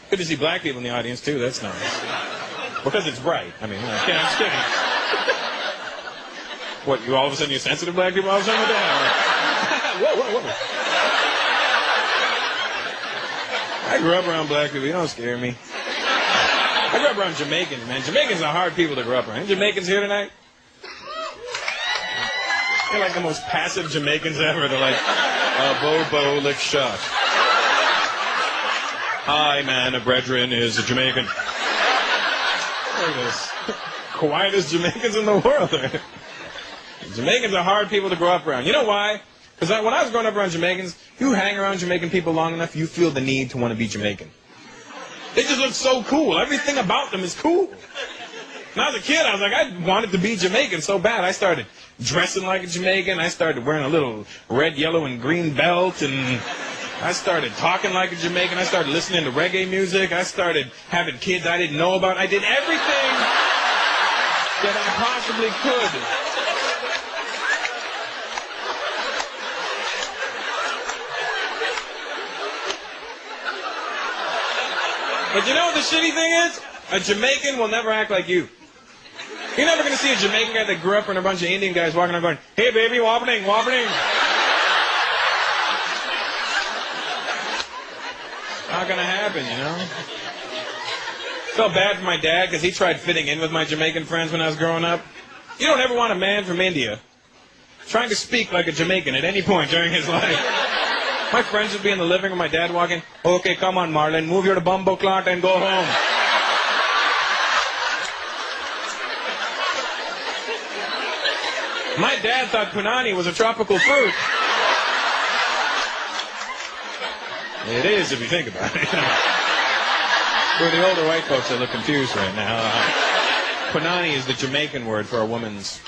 Good to see black people in the audience, too. That's nice. Because it's bright. I mean, I'm just kidding. What, you all of a sudden you're sensitive black people all of a sudden with that? Whoa. I grew up around black people. You don't scare me. I grew up around Jamaicans, man. Jamaicans are hard people to grow up around. Any Jamaicans here tonight? They're like the most passive Jamaicans ever. They're like, Bobo lick shot. Hi, man, a brethren is a Jamaican. Look at this. Quietest Jamaicans in the world. Jamaicans are hard people to grow up around. You know why? Because when I was growing up around Jamaicans, you hang around Jamaican people long enough, you feel the need to want to be Jamaican. They just look so cool. Everything about them is cool. When I was a kid, I was like, I wanted to be Jamaican so bad. I started dressing like a Jamaican. I started wearing a little red, yellow, and green belt. And I started talking like a Jamaican. I started listening to reggae music. I started having kids I didn't know about. I did everything that I possibly could. But you know what the shitty thing is? A Jamaican will never act like you. You're never going to see a Jamaican guy that grew up and a bunch of Indian guys walking around going, hey baby, wappening. Not going to happen, you know? Felt bad for my dad because he tried fitting in with my Jamaican friends when I was growing up. You don't ever want a man from India trying to speak like a Jamaican at any point during his life. My friends would be in the living room, my dad walking, okay, come on, Marlon, move your bumbo clot and go home. My dad thought punani was a tropical fruit. It is, if you think about it. For the older white folks that look confused right now, punani is the Jamaican word for a woman's.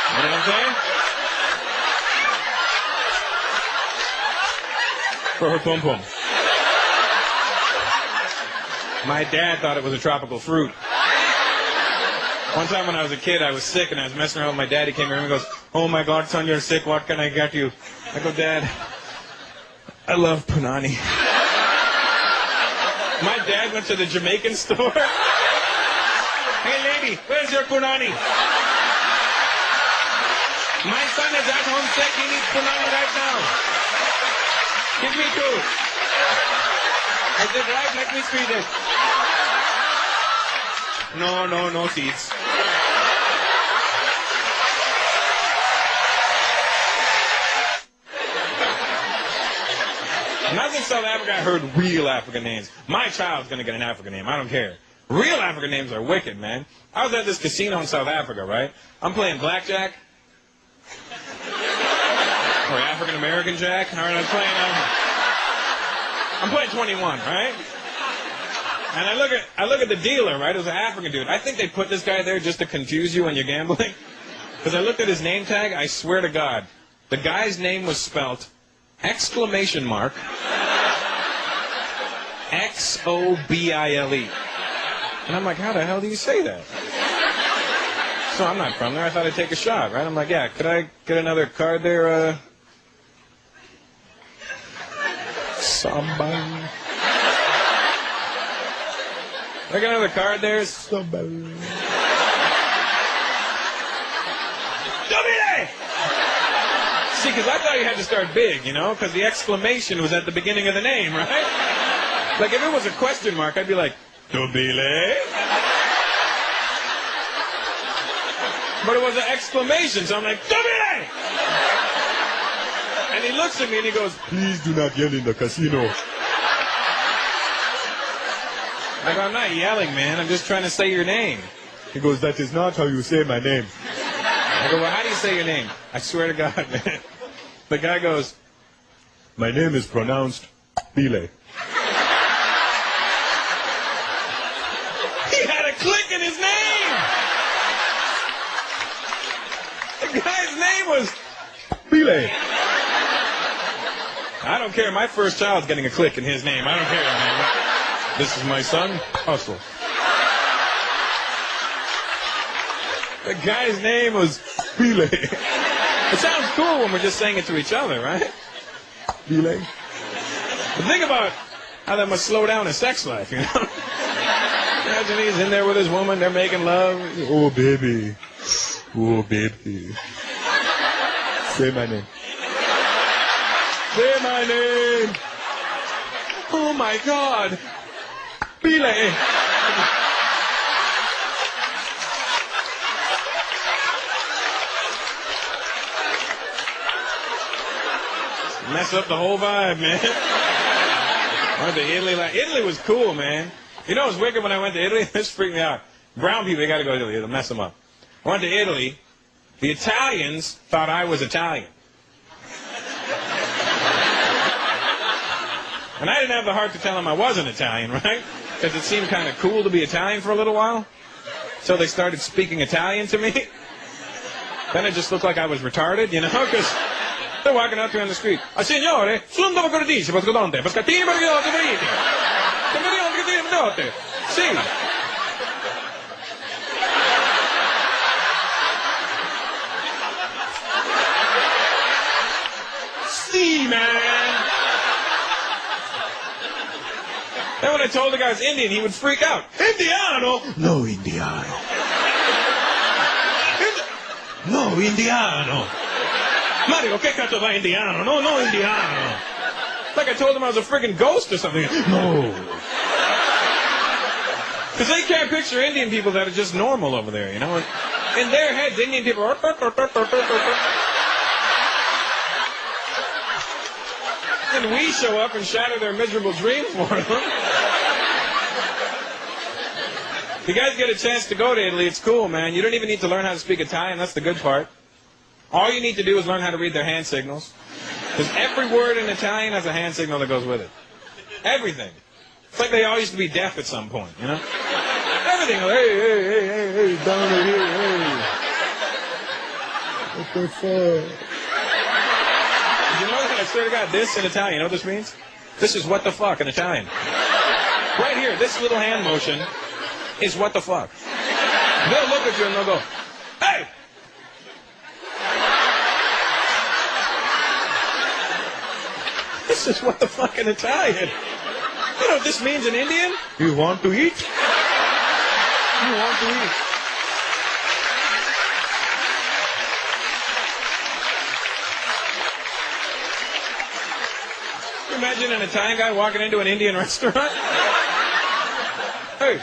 You know what I'm saying? For her pum-pum. My dad thought it was a tropical fruit. One time when I was a kid, I was sick and I was messing around with my dad. He came in and goes, oh my God, son, you're sick. What can I get you? I go, Dad, I love punani. My dad went to the Jamaican store. Hey lady, where's your punani? My son is at home sick. He needs punani right now. Give me two. I said, right, let me squeeze it. No seeds. When I was in South Africa, I heard real African names. My child's going to get an African name. I don't care. Real African names are wicked, man. I was at this casino in South Africa, right? I'm playing blackjack. Or African American Jack. All right, I'm playing 21, right? And I look at the dealer, right? It was an African dude. I think they put this guy there just to confuse you when you're gambling. Because I looked at his name tag, I swear to God, the guy's name was spelt exclamation mark X-O-B-I-L-E. And I'm like, how the hell do you say that? So I'm not from there. I thought I'd take a shot, right? I'm like, yeah, could I get another card there? Somebody. I got another card there. Somebody. See, because I thought you had to start big, you know, because the exclamation was at the beginning of the name, right? Like, if it was a question mark, I'd be like, Dobile. But it was an exclamation, so I'm like, Dobile! And he looks at me and he goes, please do not yell in the casino. I go, I'm not yelling, man. I'm just trying to say your name. He goes, that is not how you say my name. I go, well, how do you say your name? I swear to God, man. The guy goes, my name is pronounced Bile. He had a click in his name. The guy's name was Bile. I don't care. My first child's getting a click in his name. I don't care, man. This is my son, Hustle. The guy's name was Bile. It sounds cool when we're just saying it to each other, right? Bile. But think about how that must slow down his sex life, you know? Imagine he's in there with his woman, they're making love. Oh, baby. Oh, baby. Say my name. Say my name. Oh, my God. Pile. Mess up the whole vibe, man. I went to Italy. Italy was cool, man. You know, it was wicked when I went to Italy. This freaked me out. Brown people, they got to go to Italy. It'll mess them up. I went to Italy. The Italians thought I was Italian. And I didn't have the heart to tell them I wasn't Italian, right? Because it seemed kind of cool to be Italian for a little while. So they started speaking Italian to me. Then it just looked like I was retarded, you know, because they're walking up to me on the street. Signore, sono dove cordice, pascodonte, pascatini, periodo, periodo. Periodo, sì. Sì, man. Then when I told the guy I was Indian, he would freak out. Indiano? No, Indiano. No, Indiano. Mario, che cazzo va Indiano? No, no, Indiano. Like I told him I was a friggin' ghost or something. No. Because they can't picture Indian people that are just normal over there, you know? In their heads, Indian people are... And we show up and shatter their miserable dreams for them. If you guys get a chance to go to Italy, it's cool, man. You don't even need to learn how to speak Italian. That's the good part. All you need to do is learn how to read their hand signals. Because every word in Italian has a hand signal that goes with it. Everything. It's like they all used to be deaf at some point, you know? Everything. Hey, hey, hey, hey, hey, down here, hey. What the fuck? You know what? I swear to God, this in Italian, you know what this means? This is what the fuck in Italian. Right here, this little hand motion is what the fuck. They'll look at you and they'll go, hey! This is what the fuck in Italian. You know what this means in Indian? You want to eat? You want to eat. Imagine an Italian guy walking into an Indian restaurant. Hey,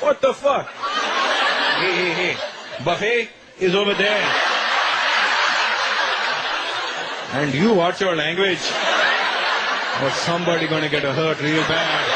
what the fuck? Hey. Buffet is over there. And you watch your language, or somebody gonna get hurt real bad.